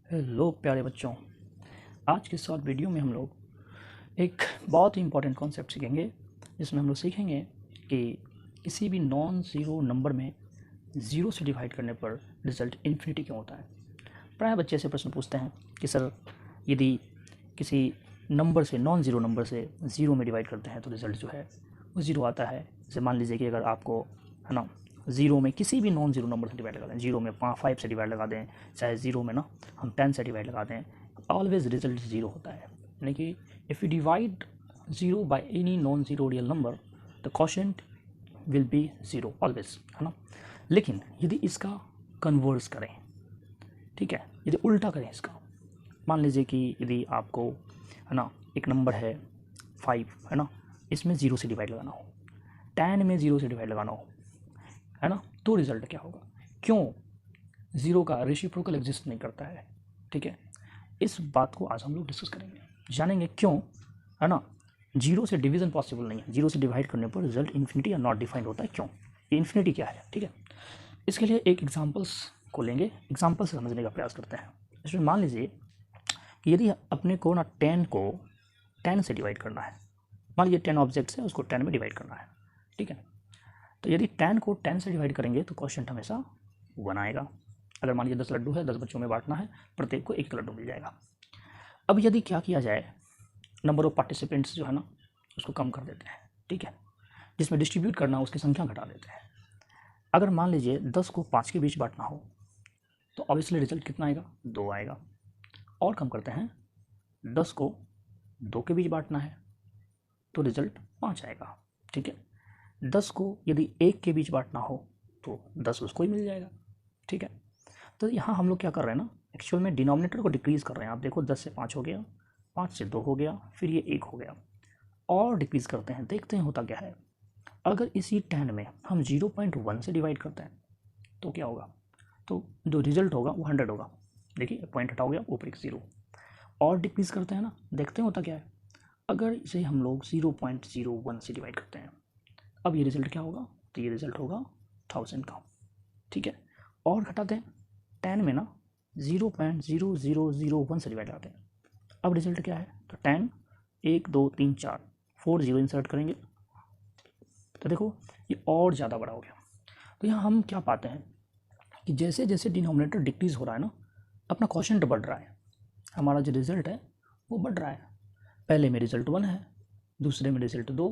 Hello प्यारे बच्चों, आज के शॉर्ट वीडियो में हम लोग एक बहुत ही इम्पोर्टेंट कॉन्सेप्ट सीखेंगे, जिसमें हम लोग सीखेंगे कि किसी भी नॉन ज़ीरो नंबर में ज़ीरो से डिवाइड करने पर रिज़ल्ट इन्फिनिटी क्यों होता है। प्रायः बच्चे से प्रश्न पूछते हैं कि सर, यदि किसी नंबर से नॉन ज़ीरो नंबर से ज़ीरो में डिवाइड करते हैं तो रिज़ल्ट जो है वो ज़ीरो आता है। जैसे मान लीजिए कि अगर आपको है ना ज़ीरो में किसी भी नॉन ज़ीरो नंबर से डिवाइड लगा दें, ज़ीरो में 5 से डिवाइड लगा दें, चाहे ज़ीरो में ना हम 10 से डिवाइड लगा दें, ऑलवेज रिजल्ट ज़ीरो होता है। यानी कि if you divide zero by any non zero real number the quotient will be zero always, है ना। लेकिन यदि इसका कन्वर्स करें, ठीक है, यदि उल्टा करें इसका, मान लीजिए कि यदि आपको है ना एक नंबर है 5, है ना, इसमें ज़ीरो से डिवाइड लगाना हो, 10 में ज़ीरो से डिवाइड लगाना हो, है ना, तो रिज़ल्ट क्या होगा। क्यों ज़ीरो का रेसिप्रोकल एग्जिस्ट नहीं करता है, ठीक है। इस बात को आज हम लोग डिस्कस करेंगे, जानेंगे क्यों, है ना, जीरो से डिवीज़न पॉसिबल नहीं है, जीरो से डिवाइड करने पर रिजल्ट इन्फिनिटी या नॉट डिफाइंड होता है। क्यों, ये इन्फिनिटी क्या है, ठीक है। इसके लिए एक एग्जांपल्स को लेंगे, एग्जांपल से समझने का प्रयास करते हैं। इसमें मान लीजिए कि यदि अपने को ना 10 को 10 से डिवाइड करना है, मान लीजिए 10 ऑब्जेक्ट्स है, उसको 10 में डिवाइड करना है, ठीक है। तो यदि 10 को 10 से डिवाइड करेंगे तो क्वोशिएंट हमेशा 1 आएगा। अगर मान लीजिए 10 लड्डू है, 10 बच्चों में बांटना है, प्रत्येक को एक लड्डू मिल जाएगा। अब यदि क्या किया जाए, नंबर ऑफ पार्टिसिपेंट्स जो है ना उसको कम कर देते हैं, ठीक है, जिसमें डिस्ट्रीब्यूट करना उसकी संख्या घटा देते हैं। अगर मान लीजिए 10 को 5 के बीच बांटना हो तो ऑब्वियसली रिजल्ट कितना आएगा, 2 आएगा। और कम करते हैं, 10 को 2 के बीच बांटना है तो रिजल्ट 5 आएगा, ठीक है। 10 को यदि 1 के बीच बांटना हो तो 10 उसको ही मिल जाएगा, ठीक है। तो यहाँ हम लोग क्या कर रहे हैं ना, एक्चुअल में डिनोमिनेटर को डिक्रीज़ कर रहे हैं। आप देखो 10 से 5 हो गया, 5 से 2 हो गया, फिर ये 1 हो गया, और डिक्रीज़ करते हैं, देखते हैं होता क्या है। अगर इसी 10 में हम 0.1 से डिवाइड करते हैं तो क्या होगा, तो जो रिजल्ट होगा वो 100 होगा। देखिए पॉइंट हटा हो गया, ऊपर एक 0, और डिक्रीज़ करते हैं ना, देखते हैं होता क्या है। अगर इसे हम लोग 0.01 से डिवाइड करते हैं, अब ये रिजल्ट क्या होगा, तो ये रिजल्ट होगा 1000 का, ठीक है। और घटाते हैं, 10 में ना 0.0001 से डिवाइड करते हैं, अब रिजल्ट क्या है, तो 10 1 2 3 4 4 0 इंसर्ट करेंगे तो देखो ये और ज़्यादा बड़ा हो गया। तो यहाँ हम क्या पाते हैं कि जैसे जैसे डिनोमिनेटर डिक्रीज़ हो रहा है ना, अपना क्वोशिएंट बढ़ रहा है, हमारा जो रिजल्ट है वो बढ़ रहा है। पहले में रिजल्ट 1 है, दूसरे में रिजल्ट 2,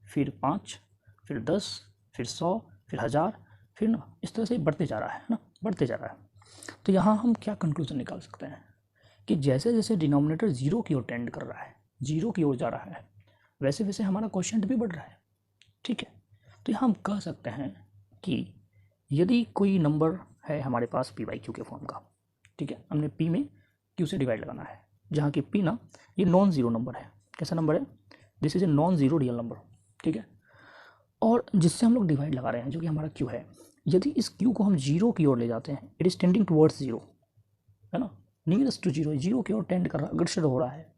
फिर 5, फिर 10, फिर 100, फिर 1000, फिर ना इस तरह से बढ़ते जा रहा है ना, बढ़ते जा रहा है। तो यहाँ हम क्या कंक्लूजन निकाल सकते हैं कि जैसे जैसे डिनोमिनेटर ज़ीरो की ओर टेंड कर रहा है, ज़ीरो की ओर जा रहा है, वैसे वैसे हमारा क्वोशिएंट भी बढ़ रहा है, ठीक है। तो यहाँ हम कह सकते हैं कि यदि कोई नंबर है हमारे पास पी बाई क्यू के फॉर्म का, ठीक है, हमने पी में क्यू से डिवाइड लगाना है, जहाँ की पी ना ये नॉन ज़ीरो नंबर है। कैसा नंबर है, this is a non zero real number, ठीक है। और जिससे हम लोग डिवाइड लगा रहे हैं जो कि हमारा क्यू है, यदि इस क्यू को हम जीरो की ओर ले जाते हैं, it is tending towards zero, है ना, नियरेस्ट टू जीरो, जीरो की ओर टेंड कर रहा, अग्रसर हो रहा है।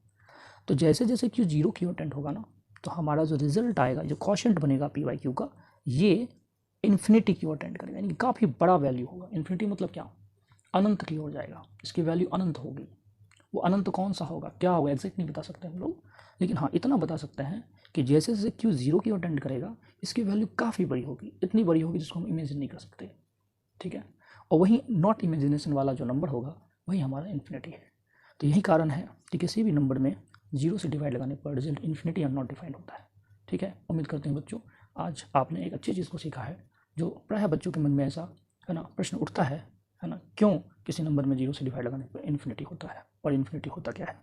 तो जैसे जैसे क्यू जीरो की ओर टेंड होगा ना, तो हमारा जो रिजल्ट आएगा, जो क्वोशिएंट बनेगा पी बाई क्यू का, ये इन्फिनिटी की ओर टेंड करेगा, यानी कि काफ़ी बड़ा वैल्यू होगा। इन्फिनिटी मतलब क्या, अनंत की ओर जाएगा, इसकी वैल्यू अनंत होगी। वो अनंत कौन सा होगा, क्या होगा, एग्जैक्ट नहीं बता सकते हम लोग, लेकिन हाँ इतना बता सकते हैं कि जैसे जैसे क्यू जीरो की ओर टेंड करेगा, इसकी वैल्यू काफ़ी बड़ी होगी, इतनी बड़ी होगी जिसको हम इमेजिन नहीं कर सकते, ठीक है। और वही नॉट इमेजिनेशन वाला जो नंबर होगा वही हमारा इन्फिनिटी है। तो यही कारण है कि किसी भी नंबर में जीरो से डिवाइड लगाने पर रिजल्ट इन्फिनिटी या नॉट डिफाइंड होता है, ठीक है। उम्मीद करते हैं बच्चों आज आपने एक अच्छी चीज़ को सीखा है, जो प्रायः बच्चों के मन में ऐसा है ना प्रश्न उठता है ना, क्यों किसी नंबर में जीरो से डिवाइड लगाने पर इन्फिनिटी होता है, और इन्फिनिटी होता क्या है।